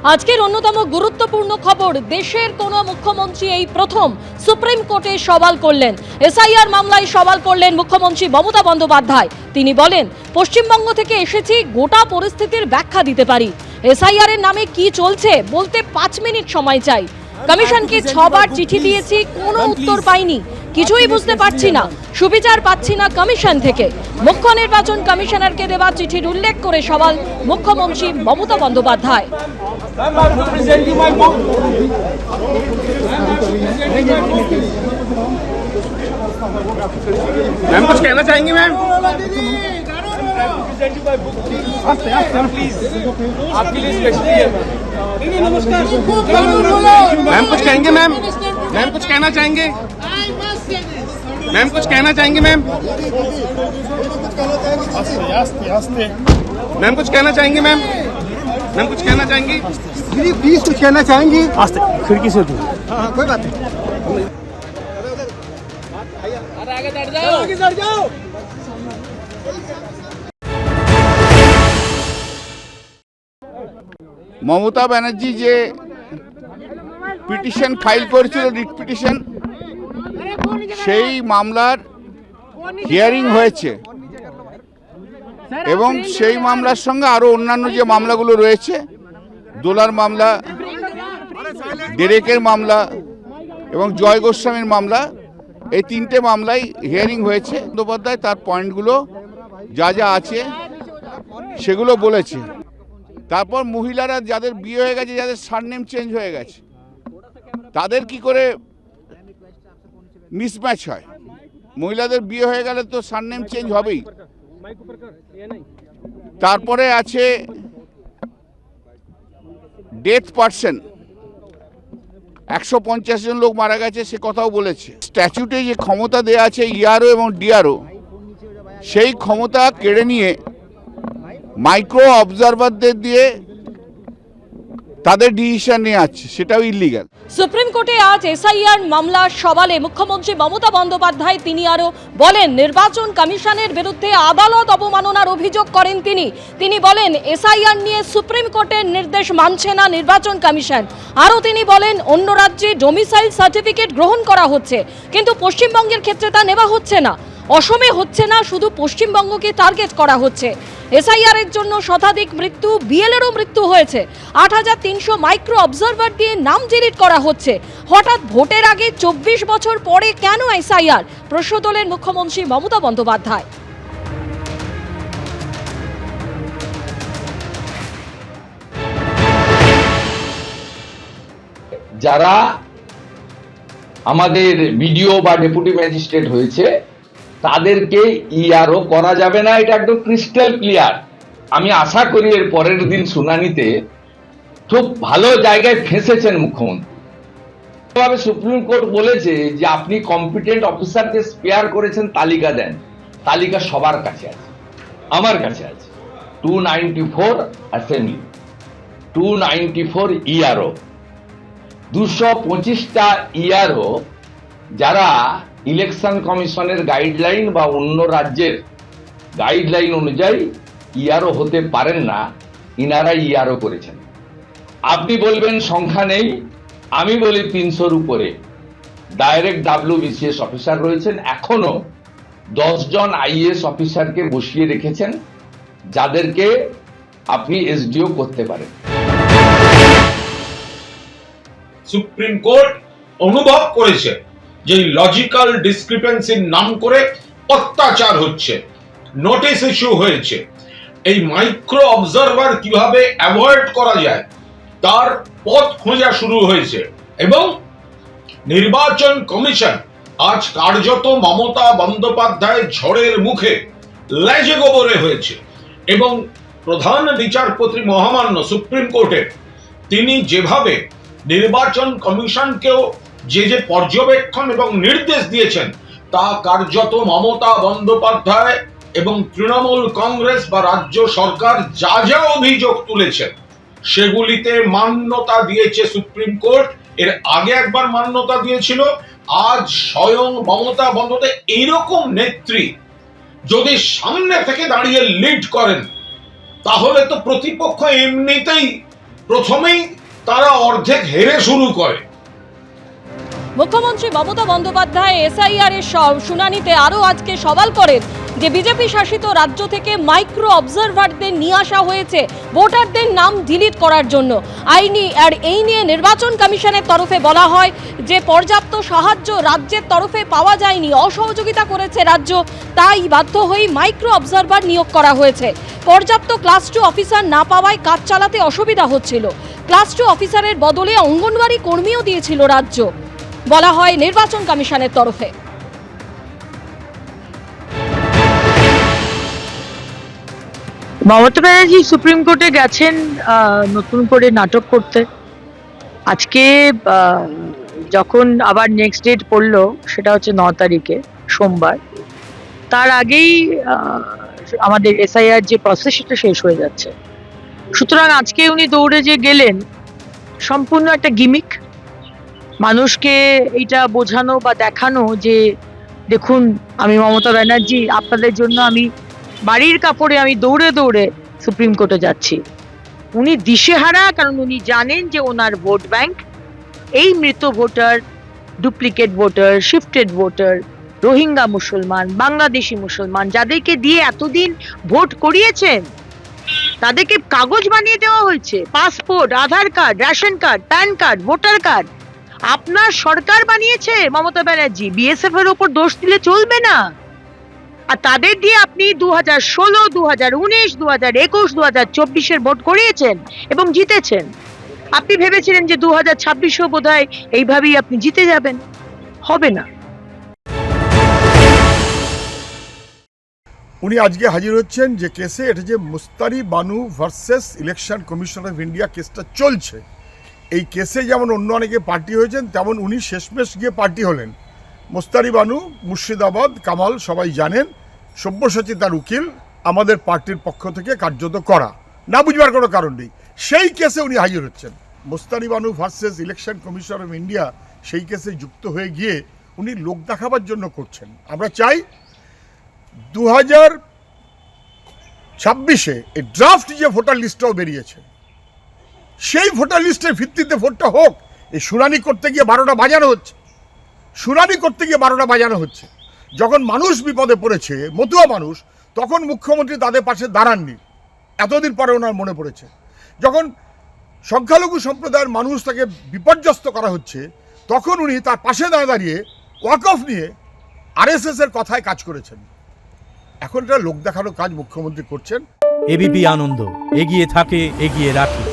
আজকের অন্যতম গুরুত্বপূর্ণ খবর, দেশের কোন মুখ্যমন্ত্রী এই প্রথম সুপ্রিম কোর্টে সওয়াল করলেন। এসআইআর মামলায় সওয়াল করলেন মুখ্যমন্ত্রী মমতা বন্দ্যোপাধ্যায়। তিনি বলেন, পশ্চিমবঙ্গ থেকে এসেছি, গোটা পরিস্থিতির ব্যাখ্যা দিতে পারি। এসআইআর এর নামে কি চলছে বলতে 5 মিনিট সময় চাই। কমিশনকে 6 বার চিঠি দিয়েছি, কোনো উত্তর পাইনি, কিছুই বুঝতে পারছি না, সুবিচার পাচ্ছি না কমিশন থেকে। মুখ্য নির্বাচন কমিশনারকে দেওয়া চিঠির উল্লেখ করে সওয়াল মুখ্যমন্ত্রী মমতা বন্দ্যোপাধ্যায়। मैम कुछ कहना चाहेंगी मैम? आपके लिए स्पेशली है। मैम कुछ कहेंगे मैम? मैम कुछ कहना चाहेंगे? मैम कुछ कहना चाहेंगे मैम? मैम कुछ कहना चाहेंगे मैम? मैम कुछ कहना चाहेंगी? प्लीज कुछ कहना चाहेंगी? आस्ते खिड़की से दूर। हाँ कोई बात नहीं। आगे चढ़ जाओ। মমতা ব্যানার্জি যে পিটিশন ফাইল করেছিল, রিট পিটিশন, সেই মামলার হিয়ারিং হয়েছে এবং সেই মামলার সঙ্গে আরো অন্যান্য যে মামলাগুলো রয়েছে, দোলার মামলা, ডেরেকের মামলা এবং জয় গোস্বামীর মামলা, এই 3টে মামলায় হিয়ারিং হয়েছে। বন্দ্যোপাধ্যায় তার পয়েন্টগুলো যা যা আছে সেগুলো বলেছে। তারপর মহিলারা যাদের বিয়ে হয়ে গেছে, যাদের সারনেম চেঞ্জ হয়ে গেছে, তাদের কি করে মিসম্যাচ হয়? মহিলাদের বিয়ে হয়ে গেলে তো সারনেম চেঞ্জ হবেই। তারপরে আছে ডেথ পার্সন, 150 জন লোক মারা গেছে, সে কথাও বলেছে। স্ট্যাচুটে যে ক্ষমতা দেয়া আছে ইআরও এবং ডিআরও, সেই ক্ষমতা কেড়ে নিয়ে মাইক্রো অবজারভারদের দিয়ে তাদের ডিসিশন নিয়ে আছে, সেটাও ইলিগ্যাল। সুপ্রিম কোর্টে আজ এসআইআর মামলার সওয়ালে মুখ্যমন্ত্রী মমতা বন্দ্যোপাধ্যায় তিনি আরো বলেন, নির্বাচন কমিশনের বিরুদ্ধে আদালত অবমাননার অভিযোগ করেন তিনি বলেন, এসআইআর নিয়ে সুপ্রিম কোর্টের নির্দেশ মানছে না নির্বাচন কমিশন। আরও তিনি বলেন, অন্য রাজ্যে ডোমিসাইল সার্টিফিকেট গ্রহণ করা হচ্ছে, কিন্তু পশ্চিমবঙ্গের ক্ষেত্রে তা নেওয়া হচ্ছে না। অসমে হচ্ছে না, শুধু পশ্চিমবঙ্গকে টার্গেট করা হচ্ছে। এসআইআর এর জন্য শতাধিক মৃত্যু, বিএলএরও মৃত্যু হয়েছে। 8300 মাইক্রো অবজারভার দিয়ে নাম ডিলিট করা হচ্ছে। হঠাৎ ভোটের আগে 24 বছর পরে কেন এসআইআর, প্রশ্ন তোলেন মুখ্যমন্ত্রী মমতা বন্দ্যোপাধ্যায়। যারা আমাদের বিডিও বা ডেপুটি ম্যাজিস্ট্রেট হয়েছে তাদেরকে ইআরও করা যাবে না, এটা একদম ক্রিস্টাল ক্লিয়ার। আমি আশা করি এর পরের দিন শুনানিতে খুব ভালো জায়গায় ফেঁসেছেন মুখ্যমন্ত্রী। সুপ্রিম কোর্ট বলেছে যে আপনি কম্পিটেন্ট অফিসারকে স্পেয়ার করেছেন, তালিকা দেন। তালিকা সবার কাছে আছে, আমার কাছে আছে। 294 অ্যাসেম্বলি, 294 ইআরও, 225টা ইআরও যারা ইলেকশন কমিশনের গাইডলাইন বা অন্য রাজ্যের গাইডলাইন অনুযায়ী ইআরও হতে পারেন না, ইনারা ইআরও করেছেন। আপনি বলবেন সংখ্যা নেই, আমি বলি 300-র উপরে ডাইরেক্ট WBCS অফিসার রয়েছেন। এখনো 10 জন আইএএস অফিসারকে বসিয়ে রেখেছেন, যাদেরকে আপনি এসডিও করতে পারেন। সুপ্রিম কোর্ট অনুভব করেছে যে লজিক্যাল ডিসক্রিপেন্সির নাম করে অত্যাচার হচ্ছে, নোটিশ ইস্যু হয়েছে। এই মাইক্রো অবজারভার কিভাবে অ্যাভয়েড করা যায় তার পথ খোঁজা শুরু হয়েছে এবং নির্বাচন কমিশন আজ কার্যত মমতা বন্দ্যোপাধ্যায় ঝড়ের মুখে লেজে গোবরে হয়েছে। এবং প্রধান বিচারপতি মহামান্য সুপ্রিম কোর্টের তিনি যেভাবে নির্বাচন কমিশনকেও যে পর্যবেক্ষণ এবং নির্দেশ দিয়েছেন, তা কার্যত মমতা বন্দ্যোপাধ্যায় এবং তৃণমূল কংগ্রেস বা রাজ্য সরকার যা যা অভিযোগ তুলেছেন সেগুলিতে মান্যতা দিয়েছে সুপ্রিম কোর্ট। এর আগে একবার মান্যতা দিয়েছিল, আজ স্বয়ং মমতা বন্দ্যোপাধ্যায় এইরকম নেত্রী যদি সামনে থেকে দাঁড়িয়ে লিড করেন, তাহলে তো প্রতিপক্ষ এমনিতেই প্রথমেই তারা অর্ধেক হেরে শুরু করে। মুখ্যমন্ত্রী মমতা বন্দ্যোপাধ্যায় এসআইআর এর শুনানিতে আরও আজকে সওয়াল করেন যে বিজেপি শাসিত রাজ্য থেকে মাইক্রো অবজারভারদের নিয়ে আসা হয়েছে ভোটারদের নাম ডিলিট করার জন্য। এই নিয়ে নির্বাচন কমিশনের তরফে বলা হয় যে পর্যাপ্ত সাহায্য রাজ্যের তরফে পাওয়া যায়নি, অসহযোগিতা করেছে রাজ্য, তাই বাধ্য হয়ে মাইক্রো অবজারভার নিয়োগ করা হয়েছে। পর্যাপ্ত ক্লাস 2 অফিসার না পাওয়ায় কাজ চালাতে অসুবিধা হচ্ছিল। ক্লাস 2 অফিসারের বদলে অঙ্গনওয়াড়ি কর্মীও দিয়েছিল রাজ্য, বলা হয় নির্বাচন কমিশনের তরফে। মমতা ব্যানার্জি সুপ্রিম কোর্টে গেছেন নতুন করে নাটক করতে। আজকে যখন আবার নেক্সট ডেট পড়লো, সেটা হচ্ছে 9 তারিখে সোমবার, তার আগেই আমাদের এসআইআর যে প্রসেস সেটা শেষ হয়ে যাচ্ছে। সুতরাং আজকে উনি দৌড়ে যে গেলেন সম্পূর্ণ একটা গিমিক, মানুষকে এইটা বোঝানো বা দেখানো যে দেখুন আমি মমতা ব্যানার্জি, আপনাদের জন্য আমি বাড়ির কাপড়ে আমি দৌড়ে দৌড়ে সুপ্রিম কোর্টে যাচ্ছি। উনি দিশেহারা, কারণ উনি জানেন যে ওনার ভোট ব্যাংক এই মৃত voter, duplicate voter, shifted voter, Rohingya মুসলমান, বাংলাদেশি মুসলমান, যাদেরকে দিয়ে এতদিন ভোট করিয়েছেন, তাদেরকে কাগজ বানিয়ে দেওয়া হয়েছে, passport, Aadhaar card, ration card, PAN card, voter card আপনার সরকার বানিয়েছে মমতা ব্যানার্জি। বিএসএফ এর উপর দোষ দিলে চলবে না। আর তাদের দিয়ে আপনি 2016, 2019, 2021, 2024 ভোট করিয়েছেন এবং জিতেছেন। আপনি ভেবেছিলেন যে 2026 বোধহয় এইভাবেই আপনি জিতে যাবেন, হবে না। উনি আজকে হাজির হচ্ছেন যে কেসে, এটা যে Mustari Banu versus Election Commission of India কেসটা চলছে, এই কেসে যেমন অন্য অনেকে পার্টি হয়েছেন, তেমন উনি শেষমেশ গিয়ে পার্টি হলেন। মুস্তারি বানু মুর্শিদাবাদ, কামাল সবাই জানেন, সব্যসাচী তার উকিল, আমাদের পার্টির পক্ষ থেকে কার্যত করা, না বুঝবার কোনো কারণ নেই। সেই কেসে উনি হাজির হচ্ছেন, Mustari Banu versus Election Commission of India, সেই কেসে যুক্ত হয়ে গিয়ে উনি লোক দেখাবার জন্য করছেন। আমরা চাই 2026-এ এই ড্রাফট যে ভোটার লিস্টটাও বেরিয়েছে, সেই ভোটার লিস্টের ভিত্তিতে ভোটটা হোক। এই শুনানি করতে গিয়ে 12টা বাজানো হচ্ছে। যখন মানুষ বিপদে পড়েছে, মতুয়া মানুষ, তখন মুখ্যমন্ত্রী তাদের পাশে দাঁড়াননি, এতদিন পরে ওনার মনে পড়েছে। যখন সংখ্যালঘু সম্প্রদায়ের মানুষ তাকে বিপর্যস্ত করা হচ্ছে, তখন উনি তার পাশে দাঁড়িয়ে ওয়াকফ নিয়ে আরএসএস এর কথায় কাজ করেছেন। এখন এটা লোক দেখানোর কাজ মুখ্যমন্ত্রী করছেন। এবিপি আনন্দ, এগিয়ে থাকে, এগিয়ে রাখে।